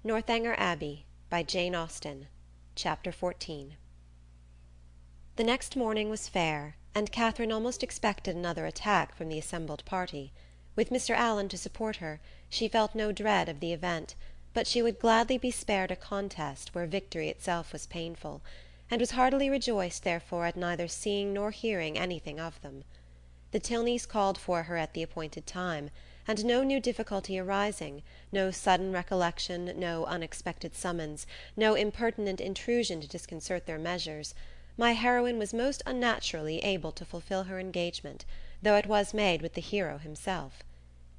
Northanger Abbey, by Jane Austen. Chapter 14. The next morning was fair, and Catherine almost expected another attack from the assembled party. With Mr. Allen to support her, she felt no dread of the event, but she would gladly be spared a contest where victory itself was painful, and was heartily rejoiced therefore at neither seeing nor hearing anything of them. The Tilneys called for her at the appointed time, and no new difficulty arising, no sudden recollection, no unexpected summons, no impertinent intrusion to disconcert their measures, my heroine was most unnaturally able to fulfil her engagement, though it was made with the hero himself.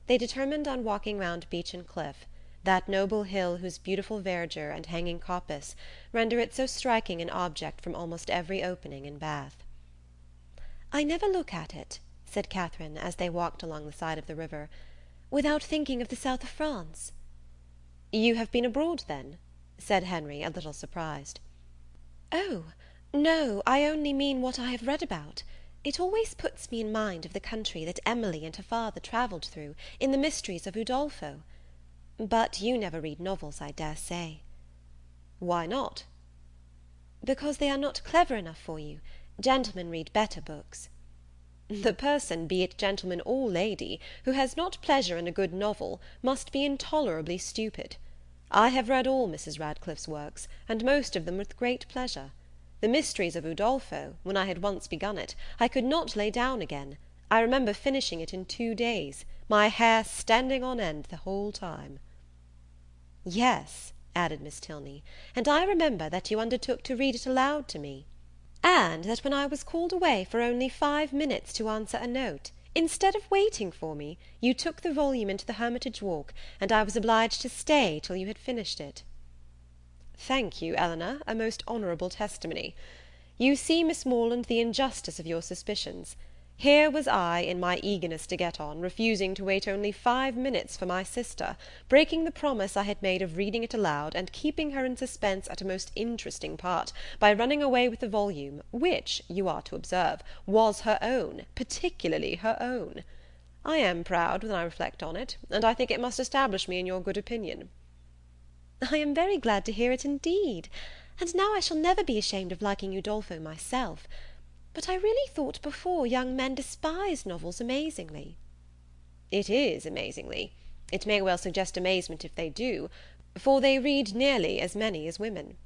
They determined on walking round Beechen Cliff, that noble hill whose beautiful verdure and hanging coppice render it so striking an object from almost every opening in Bath. "I never look at it," said Catherine, as they walked along the side of the river, "without thinking of the south of France." "You have been abroad, then?" said Henry, a little surprised. "Oh, no, I only mean what I have read about. It always puts me in mind of the country that Emily and her father travelled through, in the mysteries of Udolpho. But you never read novels, I dare say." "Why not?" "Because they are not clever enough for you. Gentlemen read better books." "The person, be it gentleman or lady, who has not pleasure in a good novel, must be intolerably stupid. I have read all Mrs. Radcliffe's works, and most of them with great pleasure. The Mysteries of Udolpho, when I had once begun it, I could not lay down again. I remember finishing it in 2 days, my hair standing on end the whole time." "Yes," added Miss Tilney, "and I remember that you undertook to read it aloud to me. And that when I was called away for only 5 minutes to answer a note, instead of waiting for me, you took the volume into the Hermitage Walk, and I was obliged to stay till you had finished it." "Thank you, Eleanor, a most honourable testimony. You see, Miss Morland, the injustice of your suspicions. Here was I, in my eagerness to get on, refusing to wait only 5 minutes for my sister, breaking the promise I had made of reading it aloud, and keeping her in suspense at a most interesting part, by running away with the volume, which, you are to observe, was her own, particularly her own. I am proud when I reflect on it, and I think it must establish me in your good opinion." "I am very glad to hear it indeed, and now I shall never be ashamed of liking Udolpho myself. But I really thought before young men despised novels amazingly." "It is amazingly. It may well suggest amazement if they do, for they read nearly as many as women.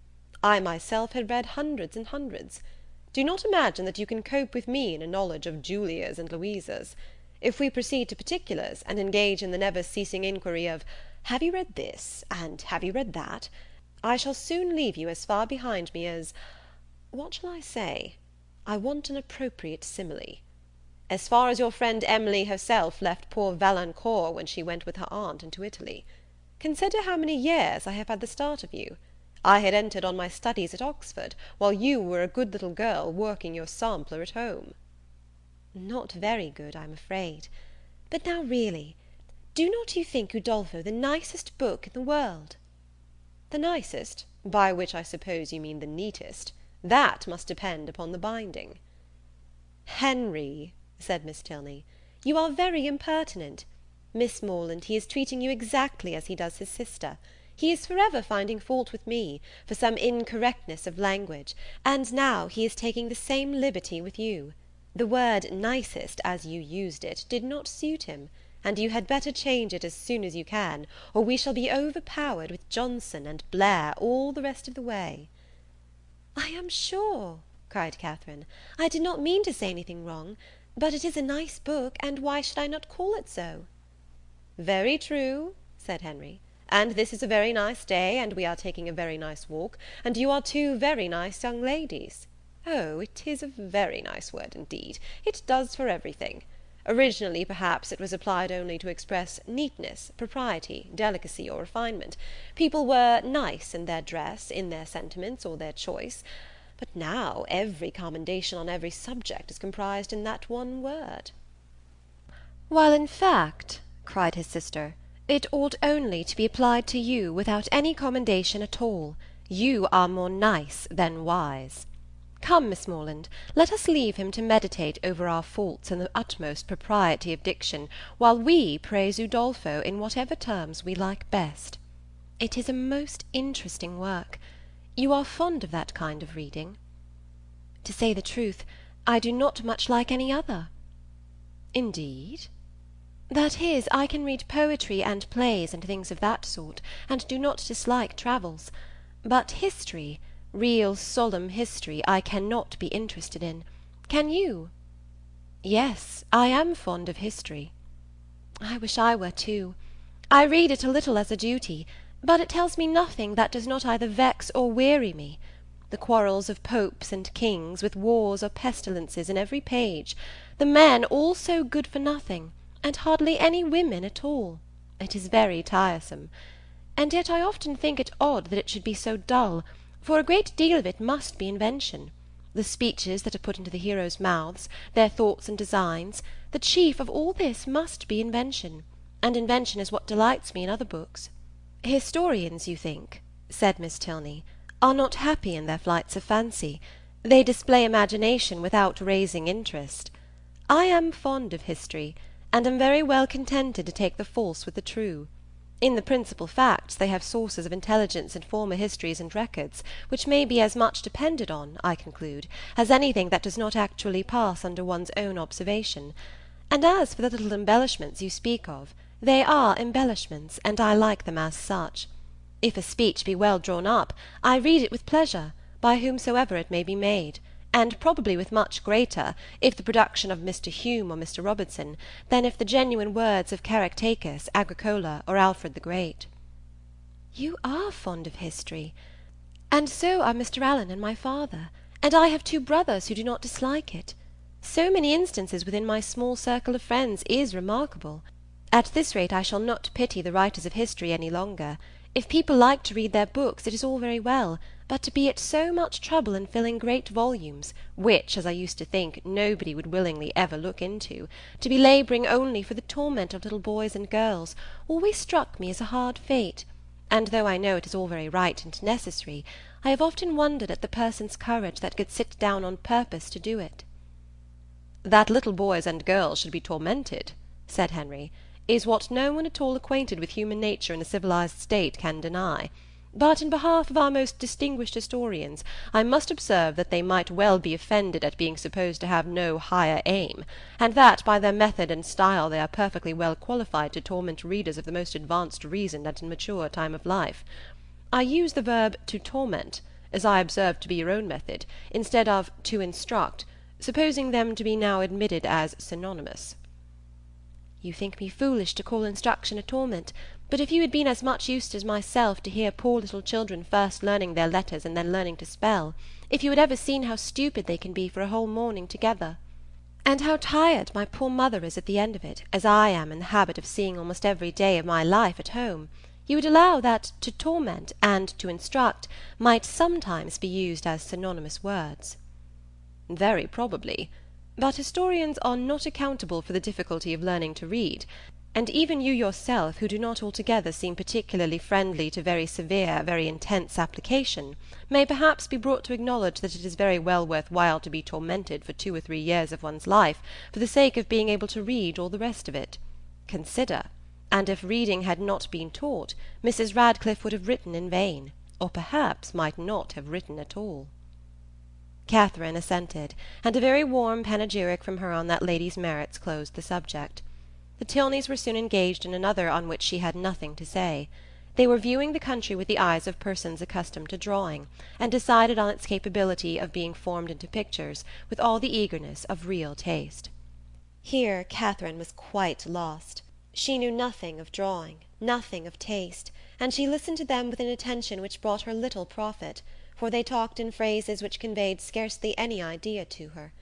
I myself had read hundreds and hundreds. Do not imagine that you can cope with me in a knowledge of Julias and Louisas. If we proceed to particulars, and engage in the never-ceasing inquiry of have you read this, and have you read that, I shall soon leave you as far behind me as what shall I say? I want an appropriate simile. As far as your friend Emily herself left poor Valancourt when she went with her aunt into Italy. Consider how many years I have had the start of you. I had entered on my studies at Oxford, while you were a good little girl working your sampler at home." "Not very good, I'm afraid. But now really, do not you think Udolpho the nicest book in the world?" "The nicest? By which I suppose you mean the neatest. That must depend upon the binding." "Henry," said Miss Tilney, "you are very impertinent. Miss Morland, he is treating you exactly as he does his sister. He is forever finding fault with me, for some incorrectness of language, and now he is taking the same liberty with you. The word nicest, as you used it, did not suit him, and you had better change it as soon as you can, or we shall be overpowered with Johnson and Blair all the rest of the way." "I am sure," cried Catherine, "I did not mean to say anything wrong, but it is a nice book, and why should I not call it so?" "Very true," said Henry, "and this is a very nice day, and we are taking a very nice walk, and you are 2 very nice young ladies. Oh, it is a very nice word indeed. It does for everything. Originally, perhaps, it was applied only to express neatness, propriety, delicacy, or refinement. People were nice in their dress, in their sentiments, or their choice. But now every commendation on every subject is comprised in that one word." "While in fact," cried his sister, "it ought only to be applied to you without any commendation at all. You are more nice than wise. Come, Miss Morland, let us leave him to meditate over our faults in the utmost propriety of diction, while we praise Udolpho in whatever terms we like best." It is a most interesting work. You are fond of that kind of reading? To say the truth, I do not much like any other. Indeed? That is, I can read poetry and plays and things of that sort, and do not dislike travels. But history, real solemn history, I cannot be interested in. Can you? Yes, I am fond of history. I wish I were too. I read it a little as a duty, but it tells me nothing that does not either vex or weary me. The quarrels of popes and kings, with wars or pestilences in every page, the men all so good for nothing, and hardly any women at all. It is very tiresome. And yet I often think it odd that it should be so dull, for a great deal of it must be invention. The speeches that are put into the heroes' mouths, their thoughts and designs, the chief of all this must be invention, and invention is what delights me in other books. Historians, you think, said Miss Tilney, are not happy in their flights of fancy. They display imagination without raising interest. I am fond of history, and am very well contented to take the false with the true. In the principal facts they have sources of intelligence in former histories and records, which may be as much depended on, I conclude, as anything that does not actually pass under one's own observation. And as for the little embellishments you speak of, they are embellishments, and I like them as such. If a speech be well drawn up, I read it with pleasure, by whomsoever it may be made, and probably with much greater, if the production of Mr. Hume or Mr. Robertson, than if the genuine words of Caractacus, Agricola, or Alfred the Great. You are fond of history, and so are Mr. Allen and my father, and I have 2 brothers who do not dislike it. So many instances within my small circle of friends is remarkable. At this rate I shall not pity the writers of history any longer. If people like to read their books, it is all very well, but to be at so much trouble in filling great volumes, which, as I used to think, nobody would willingly ever look into, to be labouring only for the torment of little boys and girls, always struck me as a hard fate, and though I know it is all very right and necessary, I have often wondered at the person's courage that could sit down on purpose to do it. That little boys and girls should be tormented, said Henry, is what no one at all acquainted with human nature in a civilized state can deny. But in behalf of our most distinguished historians, I must observe that they might well be offended at being supposed to have no higher aim, and that by their method and style they are perfectly well qualified to torment readers of the most advanced reason at a mature time of life. I use the verb to torment, as I observe to be your own method, instead of to instruct, supposing them to be now admitted as synonymous. You think me foolish to call instruction a torment, but if you had been as much used as myself to hear poor little children first learning their letters and then learning to spell, if you had ever seen how stupid they can be for a whole morning together, and how tired my poor mother is at the end of it, as I am in the habit of seeing almost every day of my life at home, you would allow that to torment and to instruct might sometimes be used as synonymous words. Very probably. But historians are not accountable for the difficulty of learning to read, and even you yourself, who do not altogether seem particularly friendly to very severe, very intense application, may perhaps be brought to acknowledge that it is very well worth while to be tormented for 2 or 3 years of one's life for the sake of being able to read all the rest of it. Consider, and if reading had not been taught, Mrs. Radcliffe would have written in vain, or perhaps might not have written at all. Catherine assented, and a very warm panegyric from her on that lady's merits closed the subject. The Tilneys were soon engaged in another on which she had nothing to say. They were viewing the country with the eyes of persons accustomed to drawing, and decided on its capability of being formed into pictures with all the eagerness of real taste. Here Catherine was quite lost. She knew nothing of drawing, nothing of taste, and she listened to them with an attention which brought her little profit, for they talked in phrases which conveyed scarcely any idea to her.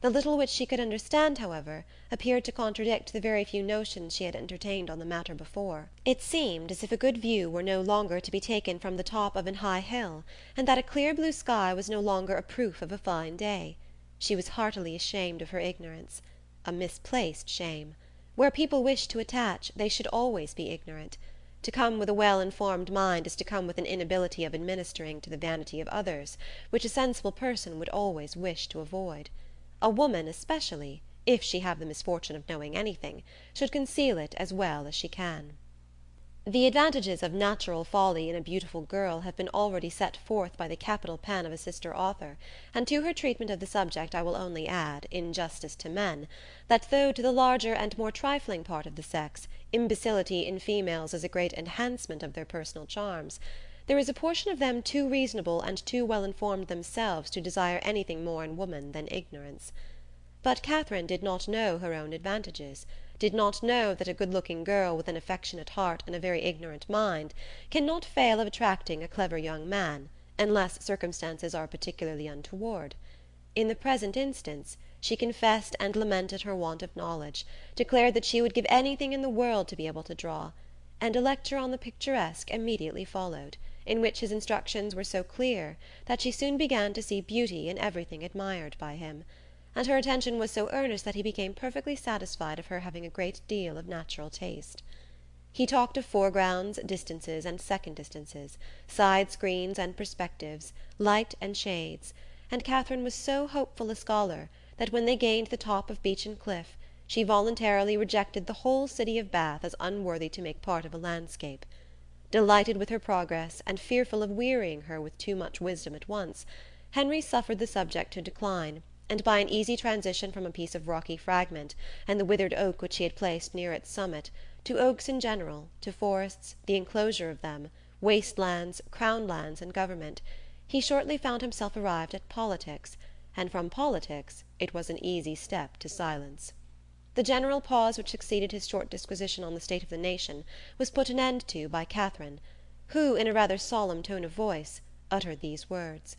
The little which she could understand, however, appeared to contradict the very few notions she had entertained on the matter before. It seemed as if a good view were no longer to be taken from the top of an high hill, and that a clear blue sky was no longer a proof of a fine day. She was heartily ashamed of her ignorance. A misplaced shame. Where people wish to attach, they should always be ignorant. To come with a well-informed mind is to come with an inability of administering to the vanity of others, which a sensible person would always wish to avoid. A woman especially, if she have the misfortune of knowing anything, should conceal it as well as she can. The advantages of natural folly in a beautiful girl have been already set forth by the capital pen of a sister author, and to her treatment of the subject I will only add, in justice to men, that though to the larger and more trifling part of the sex imbecility in females is a great enhancement of their personal charms, there is a portion of them too reasonable and too well informed themselves to desire anything more in woman than ignorance. But Catherine did not know her own advantages, did not know that a good-looking girl with an affectionate heart and a very ignorant mind cannot fail of attracting a clever young man, unless circumstances are particularly untoward. In the present instance, she confessed and lamented her want of knowledge, declared that she would give anything in the world to be able to draw, and a lecture on the picturesque immediately followed, in which his instructions were so clear that she soon began to see beauty in everything admired by him, and her attention was so earnest that he became perfectly satisfied of her having a great deal of natural taste. He talked of foregrounds, distances, and second distances, side screens and perspectives, light and shades, and Catherine was so hopeful a scholar that when they gained the top of Beechen Cliff she voluntarily rejected the whole city of Bath as unworthy to make part of a landscape. Delighted with her progress, and fearful of wearying her with too much wisdom at once, Henry suffered the subject to decline, and by an easy transition from a piece of rocky fragment, and the withered oak which he had placed near its summit, to oaks in general, to forests, the enclosure of them, waste lands, crown lands, and government, he shortly found himself arrived at politics, and from politics it was an easy step to silence. The general pause which succeeded his short disquisition on the state of the nation was put an end to by Catherine, who, in a rather solemn tone of voice, uttered these words: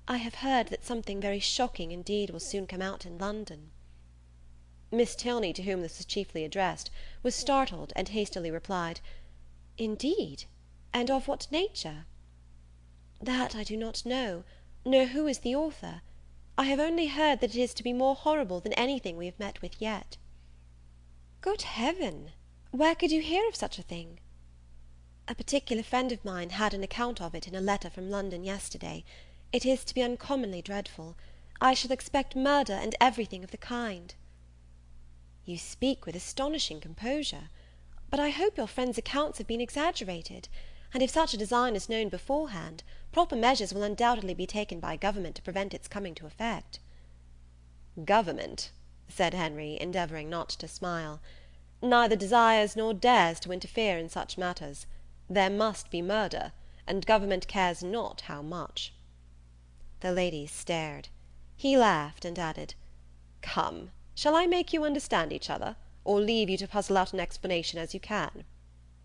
"I have heard that something very shocking indeed will soon come out in London." Miss Tilney, to whom this was chiefly addressed, was startled, and hastily replied, "Indeed? And of what nature?" "That I do not know, nor who is the author. I have only heard that it is to be more horrible than anything we have met with yet." "Good heaven! Where could you hear of such a thing?" "A particular friend of mine had an account of it in a letter from London yesterday. It is to be uncommonly dreadful. I shall expect murder and everything of the kind." "You speak with astonishing composure. But I hope your friend's accounts have been exaggerated, and if such a design is known beforehand, proper measures will undoubtedly be taken by government to prevent its coming to effect." "Government," said Henry, endeavouring not to smile, "neither desires nor dares to interfere in such matters. There must be murder, and government cares not how much." The ladies stared. He laughed, and added, "Come, shall I make you understand each other, or leave you to puzzle out an explanation as you can?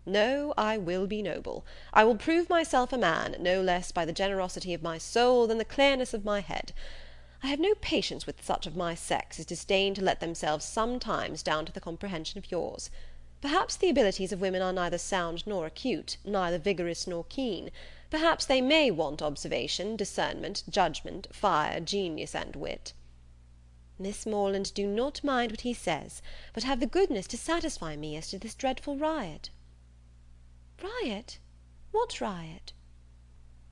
No, I will be noble. I will prove myself a man, no less by the generosity of my soul than the clearness of my head. I have no patience with such of my sex as disdain to let themselves sometimes down to the comprehension of yours. Perhaps the abilities of women are neither sound nor acute, neither vigorous nor keen. Perhaps they may want observation, discernment, judgment, fire, genius, and wit." "Miss Morland, do not mind what he says, but have the goodness to satisfy me as to this dreadful riot." "Riot? What riot?"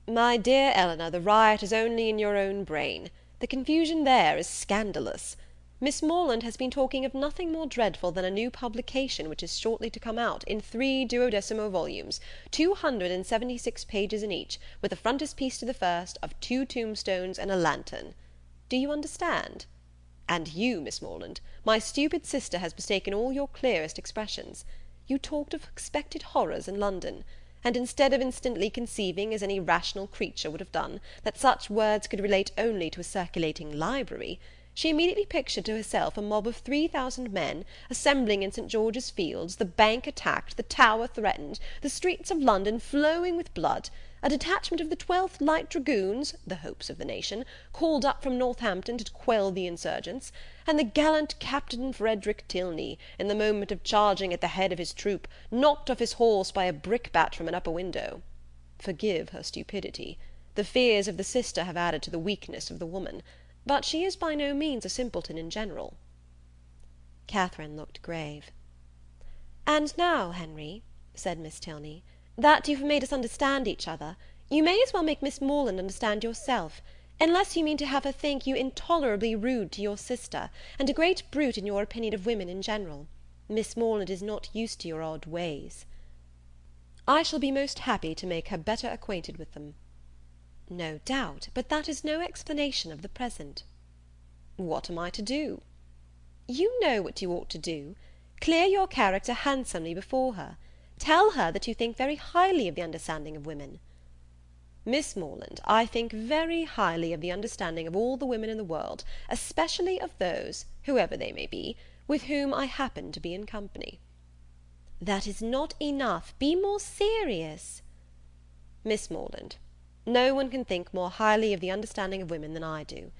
"My dear Eleanor, the riot is only in your own brain. The confusion there is scandalous. Miss Morland has been talking of nothing more dreadful than a new publication which is shortly to come out, in 3 duodecimo volumes, 276 pages in each, with a frontispiece to the first, of 2 tombstones and a lantern. Do you understand? And you, Miss Morland, my stupid sister has mistaken all your clearest expressions. You talked of expected horrors in London, and instead of instantly conceiving, as any rational creature would have done, that such words could relate only to a circulating library, she immediately pictured to herself a mob of 3,000 men assembling in St. George's Fields, the Bank attacked, the Tower threatened, the streets of London flowing with blood, a detachment of the 12th Light Dragoons, the hopes of the nation, called up from Northampton to quell the insurgents, and the gallant Captain Frederick Tilney, in the moment of charging at the head of his troop, knocked off his horse by a brickbat from an upper window. Forgive her stupidity. The fears of the sister have added to the weakness of the woman, but she is by no means a simpleton in general." Catherine looked grave. "And now, Henry," said Miss Tilney, "that you have made us understand each other, you may as well make Miss Morland understand yourself, unless you mean to have her think you intolerably rude to your sister, and a great brute in your opinion of women in general. Miss Morland is not used to your odd ways." I shall be most happy to make her better acquainted with them." "No doubt, but that is no explanation of the present." "What am I to do?" "You know what you ought to do. Clear your character handsomely before her. Tell her that you think very highly of the understanding of women." "Miss Morland, I think very highly of the understanding of all the women in the world, especially of those, whoever they may be, with whom I happen to be in company." "That is not enough. Be more serious." "Miss Morland, no one can think more highly of the understanding of women than I do.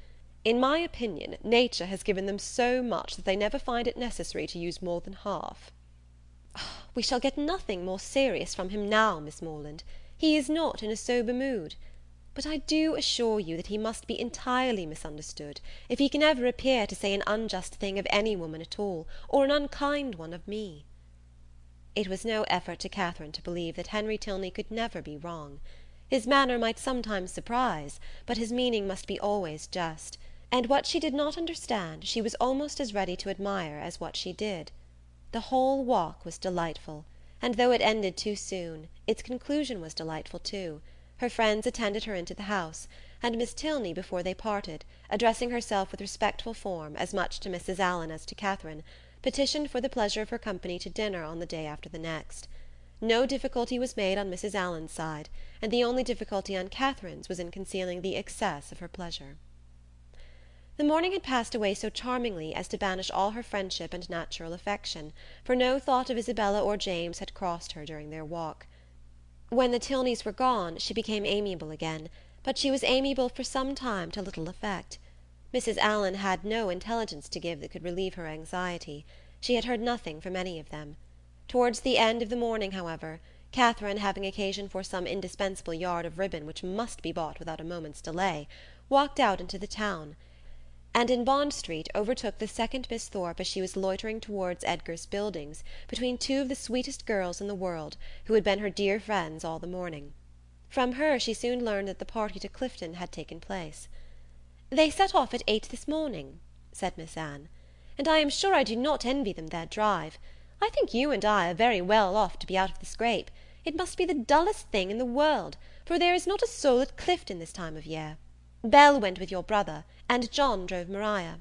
In my opinion, nature has given them so much that they never find it necessary to use more than half." "We shall get nothing more serious from him now, Miss Morland. He is not in a sober mood. But I do assure you that he must be entirely misunderstood if he can ever appear to say an unjust thing of any woman at all, or an unkind one of me." It was no effort to Catherine to believe that Henry Tilney could never be wrong. His manner might sometimes surprise, but his meaning must be always just, and what she did not understand she was almost as ready to admire as what she did. The whole walk was delightful, and though it ended too soon, its conclusion was delightful too. Her friends attended her into the house, and Miss Tilney, before they parted, addressing herself with respectful form as much to Mrs. Allen as to Catherine, petitioned for the pleasure of her company to dinner on the day after the next. No difficulty was made on Mrs. Allen's side, and the only difficulty on Catherine's was in concealing the excess of her pleasure. The morning had passed away so charmingly as to banish all her friendship and natural affection, for no thought of Isabella or James had crossed her during their walk. When the Tilneys were gone, she became amiable again, but she was amiable for some time to little effect. Mrs. Allen had no intelligence to give that could relieve her anxiety. She had heard nothing from any of them. Towards the end of the morning, however, Catherine, having occasion for some indispensable yard of ribbon which must be bought without a moment's delay, walked out into the town, and in Bond Street overtook the second Miss Thorpe as she was loitering towards Edgar's Buildings between two of the sweetest girls in the world, who had been her dear friends all the morning. From her she soon learned that the party to Clifton had taken place. "They set off at 8 this morning," said Miss Anne, "and I am sure I do not envy them their drive. I think you and I are very well off to be out of the scrape. It must be the dullest thing in the world, for there is not a soul at Clifton this time of year. Belle went with your brother, and John drove Maria."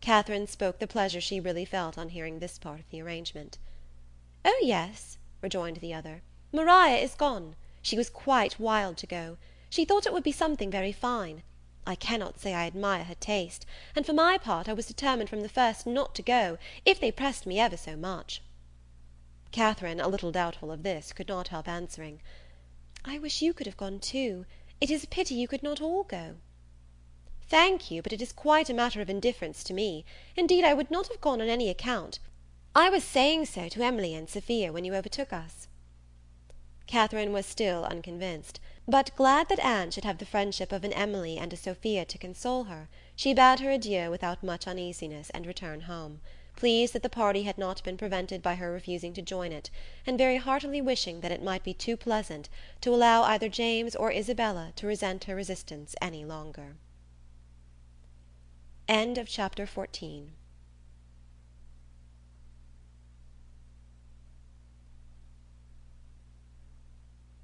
Catherine spoke the pleasure she really felt on hearing this part of the arrangement. "Oh, yes," rejoined the other, "Maria is gone. She was quite wild to go. She thought it would be something very fine. I cannot say I admire her taste, and for my part I was determined from the first not to go, if they pressed me ever so much." Catherine, a little doubtful of this, could not help answering, "I wish you could have gone too. It is a pity you could not all go." "Thank you, but it is quite a matter of indifference to me. Indeed, I would not have gone on any account. I was saying so to Emily and Sophia when you overtook us." Catherine was still unconvinced, but glad that Anne should have the friendship of an Emily and a Sophia to console her, she bade her adieu without much uneasiness, and returned home, pleased that the party had not been prevented by her refusing to join it, and very heartily wishing that it might be too pleasant to allow either James or Isabella to resent her resistance any longer. Chapter 14.